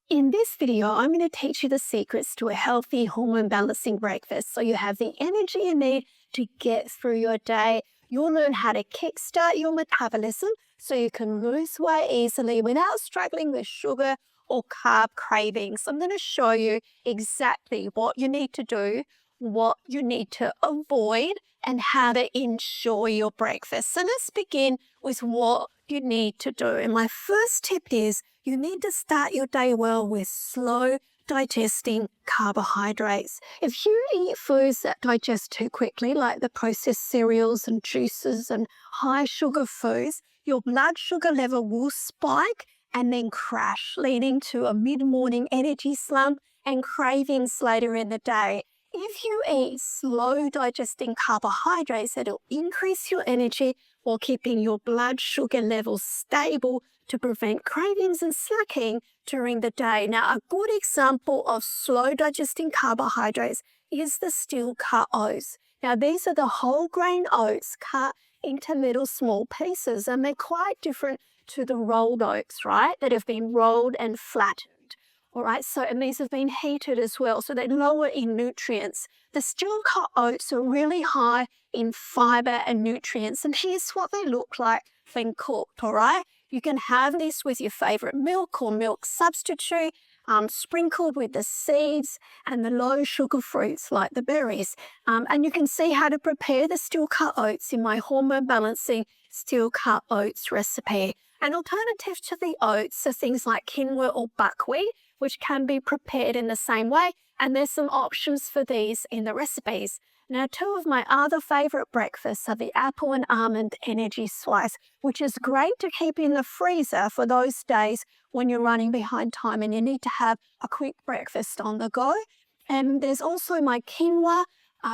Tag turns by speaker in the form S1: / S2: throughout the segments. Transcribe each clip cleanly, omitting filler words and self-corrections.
S1: In this video, I'm going to teach you the secrets to a healthy hormone balancing breakfast so you have the energy you need to get through your day. You'll learn how to kickstart your metabolism so you can lose weight easily without struggling with sugar or carb cravings. I'm going to show you exactly what you need to do, what you need to avoid, and how to ensure your breakfast. So let's begin with what you need to do. And my first tip is you need to start your day well with slow digesting carbohydrates. If you eat foods that digest too quickly, like the processed cereals and juices and high sugar foods, your blood sugar level will spike and then crash, leading to a mid-morning energy slump and cravings later in the day. If you eat slow digesting carbohydrates, it'll increase your energy while keeping your blood sugar levels stable to prevent cravings and slacking during the day. Now, a good example of slow digesting carbohydrates is the steel cut oats. Now, these are the whole grain oats cut into little small pieces, and they're quite different to the rolled oats, right, that have been rolled and flattened. All right, and these have been heated as well, so they're lower in nutrients. The steel cut oats are really high in fibre and nutrients, and here's what they look like when cooked, all right? You can have this with your favourite milk or milk substitute, sprinkled with the seeds and the low sugar fruits like the berries. And you can see how to prepare the steel cut oats in my hormone balancing steel cut oats recipe. An alternative to the oats are things like quinoa or buckwheat, which can be prepared in the same way, and there's some options for these in the recipes. Now, two of my other favourite breakfasts are the apple and almond energy slice, which is great to keep in the freezer for those days when you're running behind time and you need to have a quick breakfast on the go. And there's also my quinoa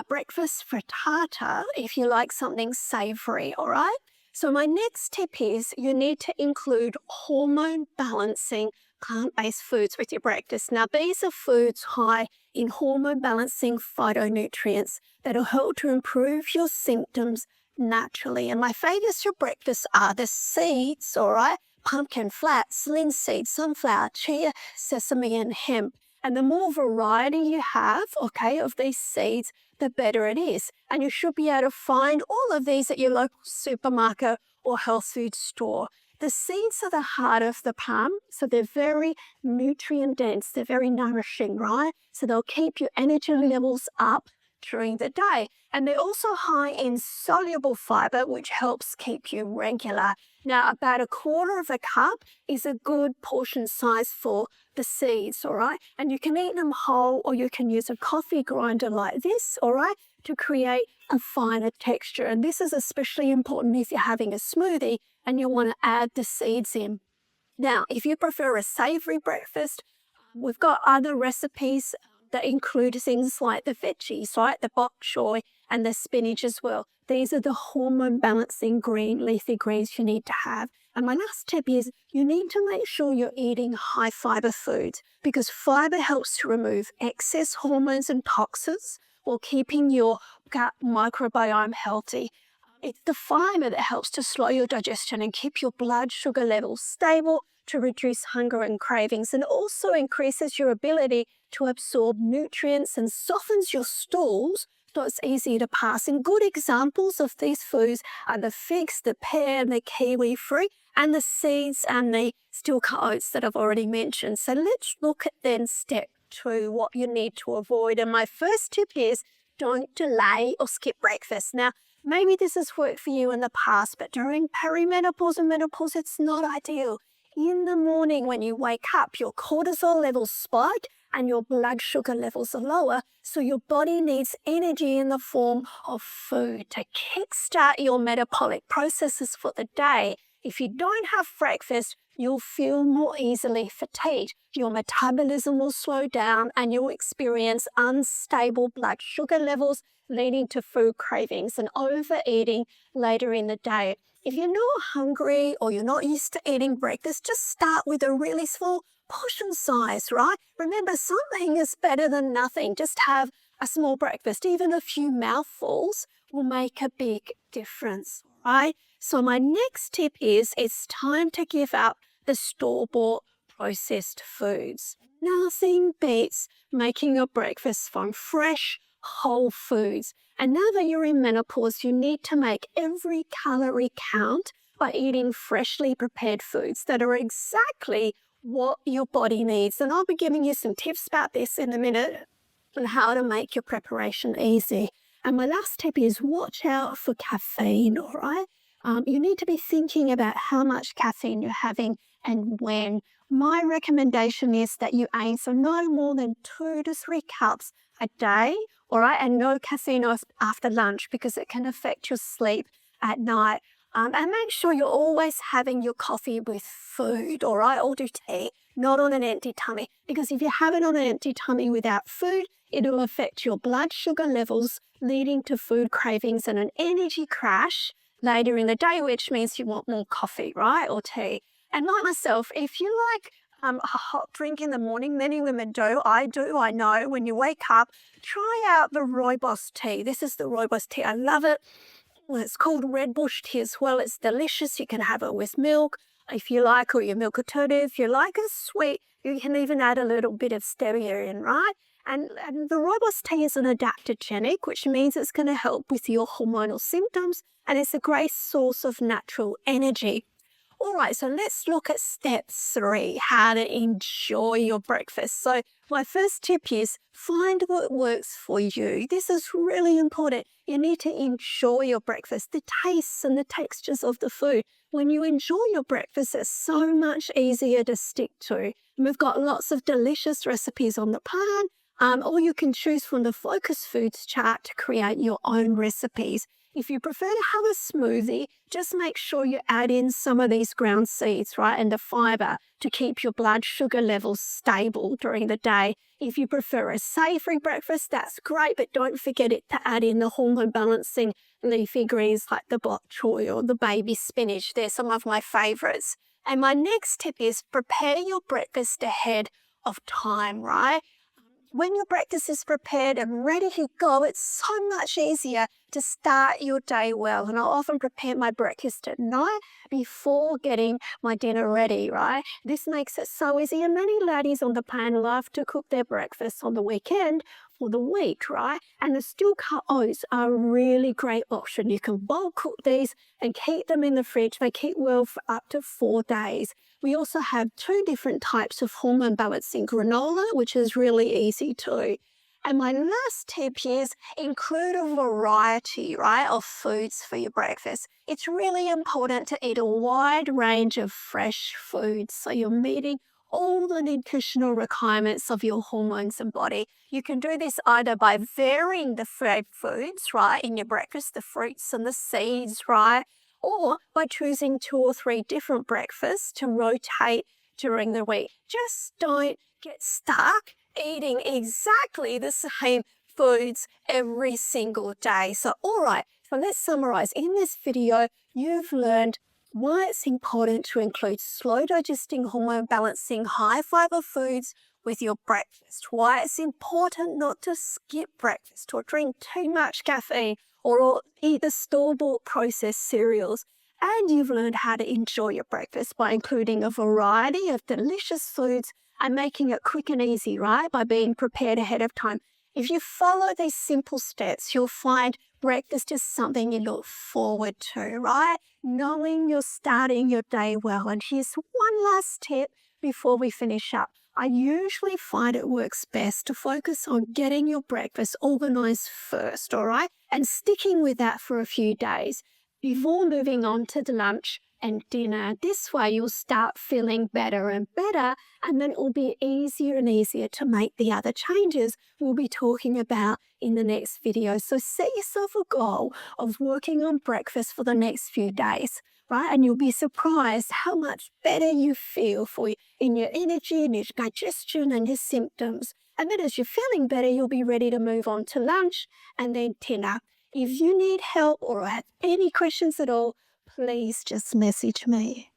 S1: breakfast frittata if you like something savoury, all right? So my next tip is you need to include hormone balancing plant-based foods with your breakfast. Now, these are foods high in hormone balancing phytonutrients that will help to improve your symptoms naturally. And my favourites for breakfast are the seeds, all right? Pumpkin, flax, linseed, sunflower, chia, sesame, and hemp. And the more variety you have, okay, of these seeds, the better it is. And you should be able to find all of these at your local supermarket or health food store. The seeds are the heart of the palm, so they're very nutrient dense, they're very nourishing, right? So they'll keep your energy levels up during the day. And they're also high in soluble fibre, which helps keep you regular. Now, about a quarter of a cup is a good portion size for the seeds, all right? And you can eat them whole, or you can use a coffee grinder like this, all right, to create a finer texture. And this is especially important if you're having a smoothie and you want to add the seeds in. Now, if you prefer a savoury breakfast, we've got other recipes that include things like the veggies, right? The bok choy and the spinach as well. These are the hormone balancing green leafy greens you need to have. And my last tip is you need to make sure you're eating high fibre foods because fibre helps to remove excess hormones and toxins while keeping your gut microbiome healthy. It's the fibre that helps to slow your digestion and keep your blood sugar levels stable to reduce hunger and cravings, and also increases your ability to absorb nutrients and softens your stools so it's easy to pass. And good examples of these foods are the figs, the pear, the kiwi fruit, and the seeds and the steel cut oats that I've already mentioned. So let's look at then step 2, what you need to avoid. And my first tip is don't delay or skip breakfast. Now, maybe this has worked for you in the past, but during perimenopause and menopause, it's not ideal. In the morning when you wake up, your cortisol levels spike and your blood sugar levels are lower, so your body needs energy in the form of food to kickstart your metabolic processes for the day. If you don't have breakfast, you'll feel more easily fatigued. Your metabolism will slow down and you'll experience unstable blood sugar levels, leading to food cravings and overeating later in the day. If you're not hungry or you're not used to eating breakfast, just start with a really small portion size, right? Remember, something is better than nothing. Just have a small breakfast. Even a few mouthfuls will make a big difference, right? So my next tip is it's time to give up the store-bought processed foods. Nothing beats making your breakfast from fresh, whole foods. And now that you're in menopause, you need to make every calorie count by eating freshly prepared foods that are exactly what your body needs. And I'll be giving you some tips about this in a minute on how to make your preparation easy. And my last tip is watch out for caffeine, all right? You need to be thinking about how much caffeine you're having and when. My recommendation is that you aim for no more than 2 to 3 cups a day, all right? And no caffeine after lunch because it can affect your sleep at night. And make sure you're always having your coffee with food, all right? Or do tea, not on an empty tummy. Because if you have it on an empty tummy without food, it'll affect your blood sugar levels, leading to food cravings and an energy crash later in the day, which means you want more coffee, right? Or tea. And like myself, if you like a hot drink in the morning, many women do, I know, when you wake up, try out the rooibos tea. This is the rooibos tea. I love it. Well, it's called red bush tea as well. It's delicious. You can have it with milk if you like, or your milk alternative. If you like it sweet, you can even add a little bit of stevia in, right? And the rooibos tea is an adaptogenic, which means it's going to help with your hormonal symptoms, and it's a great source of natural energy. All right, so let's look at step 3, how to enjoy your breakfast. So my first tip is find what works for you. This is really important. You need to enjoy your breakfast, the tastes and the textures of the food. When you enjoy your breakfast, it's so much easier to stick to. And we've got lots of delicious recipes on the plan, or you can choose from the Focus Foods chart to create your own recipes. If you prefer to have a smoothie, just make sure you add in some of these ground seeds, right, and the fibre to keep your blood sugar levels stable during the day. If you prefer a savoury breakfast, that's great, but don't forget to add in the hormone-balancing leafy greens like the bok choy or the baby spinach. They're some of my favourites. And my next tip is prepare your breakfast ahead of time, right? When your breakfast is prepared and ready to go, it's so much easier to start your day well. And I often prepare my breakfast at night before getting my dinner ready, right? This makes it so easy. And many ladies on the plan love to cook their breakfast on the weekend for the week, right? And the still cut oats are a really great option. You can bulk cook these and keep them in the fridge. They keep well for up to 4 days. We also have 2 different types of hormone balancing granola, which is really easy too. And my last tip is include a variety, right, of foods for your breakfast. It's really important to eat a wide range of fresh foods so you're meeting all the nutritional requirements of your hormones and body. You can do this either by varying the foods, right, in your breakfast, the fruits and the seeds, right, or by choosing 2 or 3 different breakfasts to rotate during the week. Just don't get stuck eating exactly the same foods every single day. So, all right, so let's summarize. In this video, you've learned why it's important to include slow digesting, hormone balancing, high fiber foods with your breakfast, why it's important not to skip breakfast or drink too much caffeine or eat the store-bought processed cereals. And you've learned how to enjoy your breakfast by including a variety of delicious foods and making it quick and easy, right, by being prepared ahead of time. If you follow these simple steps, you'll find breakfast is something you look forward to, right? Knowing you're starting your day well. And here's one last tip before we finish up. I usually find it works best to focus on getting your breakfast organized first, all right? And sticking with that for a few days before moving on to the lunch and dinner. This way you'll start feeling better and better, and then it will be easier and easier to make the other changes we'll be talking about in the next video. So set yourself a goal of working on breakfast for the next few days, right? And you'll be surprised how much better you feel in your energy and your digestion and your symptoms. And then as you're feeling better, you'll be ready to move on to lunch and then dinner. If you need help or have any questions at all, please just message me.